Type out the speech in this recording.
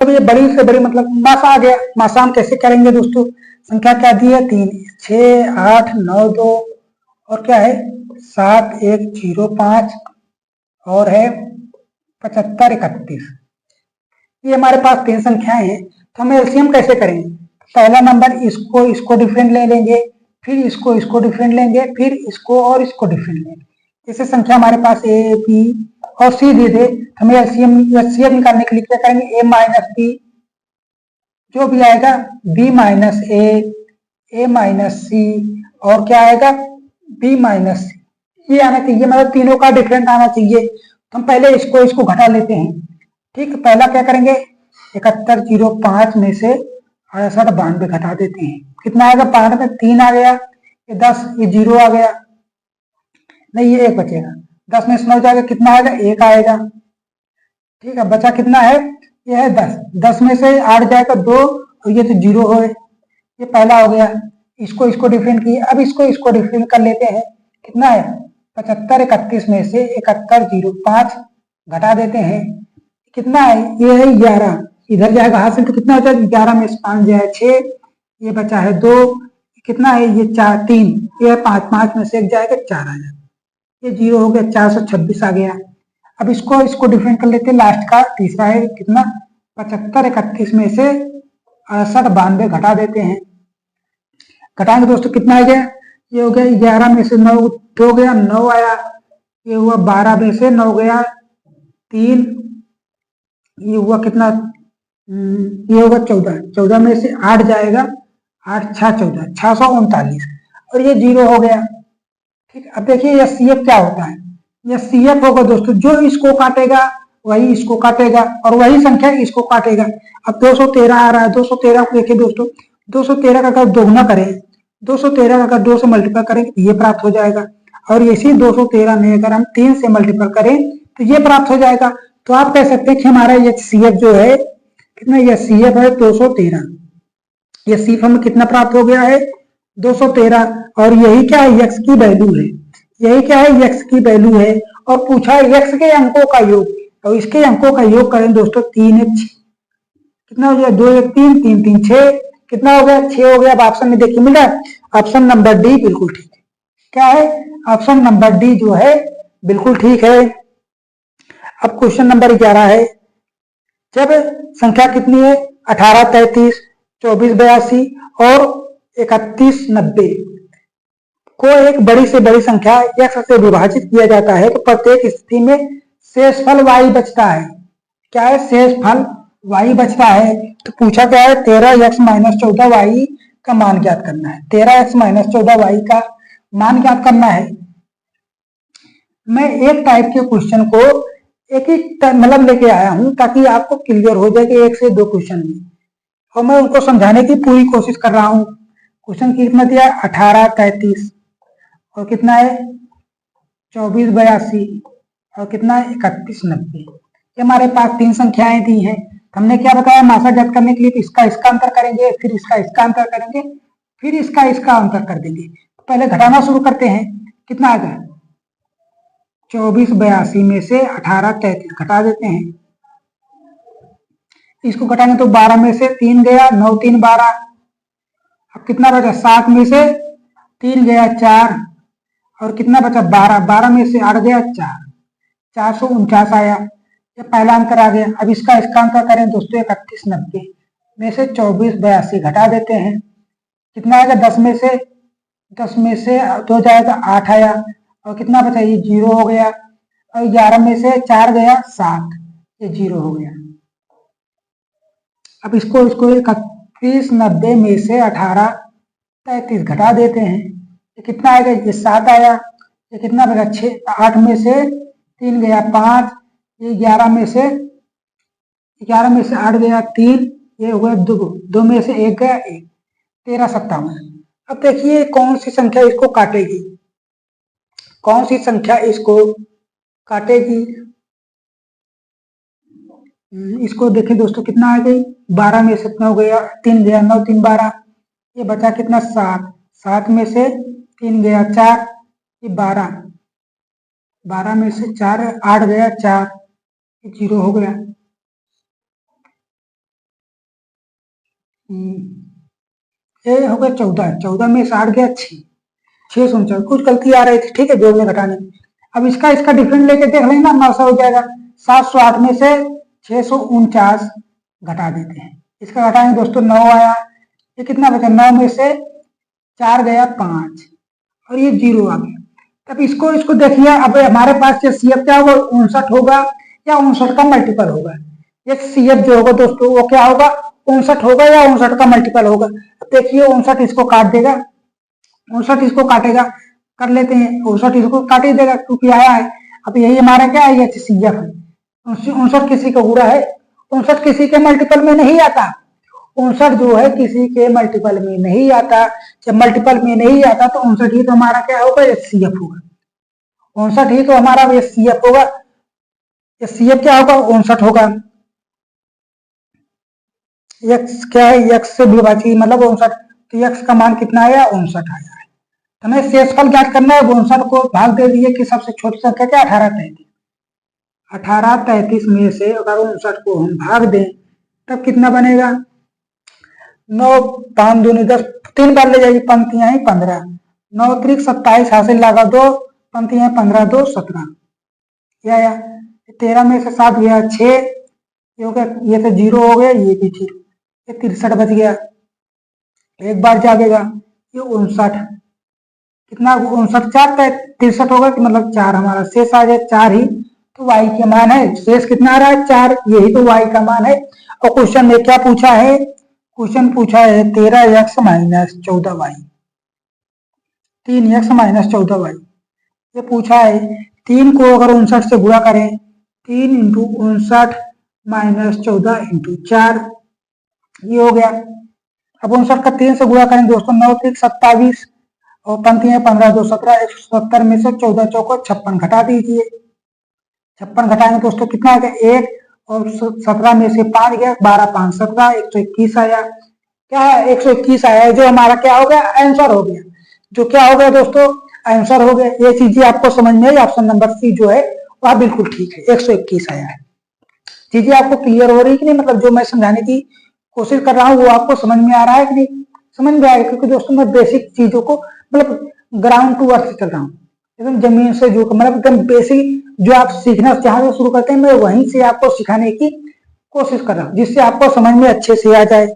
अब ये बड़ी से बड़ी मतलब मासा आ गया। मासा हम कैसे करेंगे दोस्तों? संख्या क्या दी है? 3, 6, 8, 9, 2 और क्या है 7, 1, 0, 5 और है 75, 31। ये हमारे पास 3 संख्याएं हैं। तो हम एलसीएम कैसे करेंगे? पहला नंबर इसको डिफरेंट ले लेंगे, फिर इसको डिफरेंट लेंगे, फिर इसको और इसको डिफरेंट लेंगे। जैसे संख्या हमारे पास ए, बी और सी दे दे, हमें एलसीएम निकालने के लिए क्या करेंगे? ए माइनस बी, जो भी आएगा बी माइनस ए माइनस सी और क्या आएगा बी माइनस सी। ये आना चाहिए, मतलब तीनों का डिफरेंट आना चाहिए। तो हम पहले इसको घटा लेते हैं। ठीक, पहला क्या करेंगे? 7105 में से 6892 घटा देते हैं। कितना आएगा? 5 में 3 आ गया, ये 10, ये 0 आ गया, नहीं ये 1 बचेगा। 10 में से 9 जाएगा, कितना आएगा? 1 आएगा। ठीक है, बचा कितना है? ये है 10। 10 में से 8 जाएगा 2 और ये तो 0 है। ये पहला हो गया। इसको डिफरेंट किए, अब इसको डिफरेंट कर लेते हैं। कितना है? 75 31 में से 7105 घटा देते हैं। कितना है? ये है 11। इधर जाएगा हाथ से तो कितना हो जाएगा? 11 में से 5 जाए 6, ये बचा है 2, कितना है? ये 4 3, ये 5 5 में से 1 जाएगा 4 आ जाएगा, ये 0 हो गया, 426 आ गया। अब इसको डिफरेंट कर लेते हैं। लास्ट का तीसरा है कितना? 75 31 में से 6892 घटा देते हैं। घटाएंगे दोस्तों, कितना आ गया? ये हो गया 11 में से 9 2 गया, 9 आया। ये हुआ 12 में से 9 गया 3, ये हुआ कितना? ये होगा 14। 14 में से 8 जाएगा, 8 6 14, 639 और ये 0 हो गया। ठीक, अब देखिए यह सीएफ क्या होता है? यह सीएफ होगा दोस्तों, जो इसको काटेगा वही इसको काटेगा और वही संख्या इसको काटेगा। अब 213 आ रहा है, 213 को देखिए दोस्तों, 213 का अगर दोगुना करें, 213 का अगर 2 से मल्टीप्लाई करें तो ये प्राप्त हो जाएगा, और इसी 213 में अगर हम 3 से मल्टीप्लाई करें तो ये प्राप्त हो जाएगा। तो आप कह सकते हैं कि हमारा ये सीएफ जो है कितना? यह सीएफ है 213। ये सीएफ हमें कितना प्राप्त हो गया है? 213। और यही क्या है? एक्स की वैल्यू है। यही क्या है? एक्स की वैल्यू है। और पूछा है एक्स के अंकों का योग, तो इसके अंकों का योग करें दोस्तों 3 1 6, कितना हो गया? 2 1 3 3 3 6, कितना हो गया? 6 हो गया। अब ऑप्शन में देखिए मिला, ऑप्शन नंबर डी बिल्कुल ठीक है। क्या है? ऑप्शन नंबर डी जो है बिल्कुल ठीक है। अब क्वेश्चन नंबर 11 है, जब संख्या कितनी है? 18 33 24 82 और 31 90 को एक बड़ी से बड़ी संख्या x से विभाजित किया जाता है, तो प्रत्येक स्थिति में शेषफल y बचता है। क्या है? शेषफल y बचता है। तो पूछा क्या है? 13x माइनस 14y का मान ज्ञात करना है। 13x माइनस 14y का मान ज्ञात करना है। मैं एक टाइप के क्वेश्चन को एक ही मतलब लेके आया हूं ताकि आपको क्लियर हो जाए कि 1 से 2 क्वेश्चन में, और मैं उनको समझाने की पूरी कोशिश कर रहा हूं। क्वेश्चन कितना दिया? 18 33 और कितना है? 24 82 और कितना है? 31 90। ये हमारे पास 3 संख्याएं दी हैं। हमने क्या बताया? मासा ज्ञात करने के लिए तो इसका अंतर करेंगे, फिर इसका अंतर करेंगे, फिर इसका अंतर कर देंगे। तो पहले घटाना शुरू करते हैं। कितना आएगा? 24 82 में से 18 33 घटा देते हैं। इसको घटाएंगे तो 12 में से 3 गया, 9 3 12। अब कितना बचा? 7 में से 3 गया 4 और कितना बचा? 12। 12 में से 8 गया 4, 449 आया। ये पहला अंतर आ गया। अब इसका अंतर करें दोस्तों 31 90 में से 24 82 घटा देते हैं। कितना आएगा? 10 में से 2 जाएगा 8 आया और कितना बचा? ये 0 हो गया। और 11 में से 4 गया 7, ये 0 हो गया। अब इसको 31 90 में से 18 33 घटा देते हैं। ये कितना आएगा? ये 7 आया। ये कितना बचा? 6 8 में से 3 गया 5, ये 11 में से 8 गया 3, ये हो गया 2 में से 1 गया 1, 13 57। अब देखिए कौन सी संख्या इसको काटेगी, कौन सी संख्या इसको काटेगी। इसको देखें दोस्तों, कितना आ गई? 12 में से 9 गया 3 गया 9 3 12, ये बचा कितना? 7। 7 में से 3 गया 4, ये 12। 12 में से 4 8 गया 4, ये 0 हो गया। ये हो गया 14, 14 में से 8 गया 6 से 49, कुछ गलती आ रही थी, ठीक है, जोड़ने घटाने में। अब इसका डिफरेंट लेके देख लेना, 900 हो जाएगा। 708 में से 649 घटा देते हैं, इसका घटाएंगे दोस्तों 9 आया, ये कितना बचा, 9 में से 4 गया 5 और ये 0 आ गया। तब इसको देखिए, अब हमारे पास ये CF क्या होगा, 59 होगा या 59 का मल्टीपल होगा। ये CF जो होगा दोस्तों वो क्या होगा, 59 होगा या 59 का मल्टीपल होगा। देखिए 59 इसको काट देगा, 59 इसको काटेगा, कर लेते हैं, 59 इसको काट ही देगा क्योंकि आया है। अब यही हमारा क्या है, ये CF है। 59 किसी का गुणा है, 59 किसी के मल्टीपल में नहीं आता, 59 जो है किसी के मल्टीपल में नहीं आता। जब मल्टीपल में नहीं आता तो 59 ही तो हमारा क्या होगा, ये CF होगा। 59 ही तो हमारा ये CF होगा, ये CF क्या होगा, 59 होगा। x क्या है, x से विभाजित मतलब 59, तो x का मान कितना आया, 59 आया है। हमें शेषफल ज्ञात करना है, 59 को भाग दे दिए कि सबसे छोटी संख्या क्या, 1833। 1833 में से अगर 59 को हम भाग दें तब कितना बनेगा, 9 5 दूनी 10, 3 बार ले जाएगी, पंक्तियां ही 15, 9 त्रिक 27 हासिल लगा 2, पंक्तियां 15 2 17, या 13 में से 7 गया 6, ये हो गया, ये तो 0 हो गया, ये भी 0, ये 63 बच गया, एक बार जागेगा, ये 59 कितना, 59 4 63 होगा कि मतलब 4 हमारा शेष आ जाए, 4 ही तो y के मान है। शेष कितना आ रहा है, 4, यही तो y का मान है। और क्वेश्चन में क्या पूछा है, क्वेश्चन पूछा है 13x minus 14y, 3x minus 14y, ये पूछा है। 3 को अगर 59 से गुणा करें, 3 इंटू 59 माइनस 14 इंटू 4, ये हो गया। अब 59 का 3 से गुणा करें दोस्तों, 9 3 27 और पंक्तियां 15 2 17, 170 में से 14 चौको 56 घटा दीजिए, 56 घटाएंगे दोस्तों कितना आ गया, 1 और 17 में से 5 गया, 12 5 17, 121 आया। क्या है, 121 आया है, जो हमारा क्या हो गया, आंसर हो गया। जो क्या हो गया दोस्तों, आंसर हो गया। ये चीजें आपको समझ में आई, ऑप्शन नंबर सी जो है वह बिल्कुल ठीक है, 121 आया है। चीजें आपको क्लियर हो रही कि नहीं, मतलब जो मैं समझाने की कोशिश कर रहा हूँ वो आपको समझ में आ रहा है कि नहीं, समझ में आएगा, क्योंकि दोस्तों मैं बेसिक चीजों को मतलब ग्राउंड टू अर्थ चल रहा हूँ, एकदम जमीन से जो मतलब एकदम बेसिक जो आप सीखना जहां से शुरू करते हैं, मैं वहीं से आपको सिखाने की कोशिश कर रहा हूँ, जिससे आपको समझ में अच्छे से आ जाए।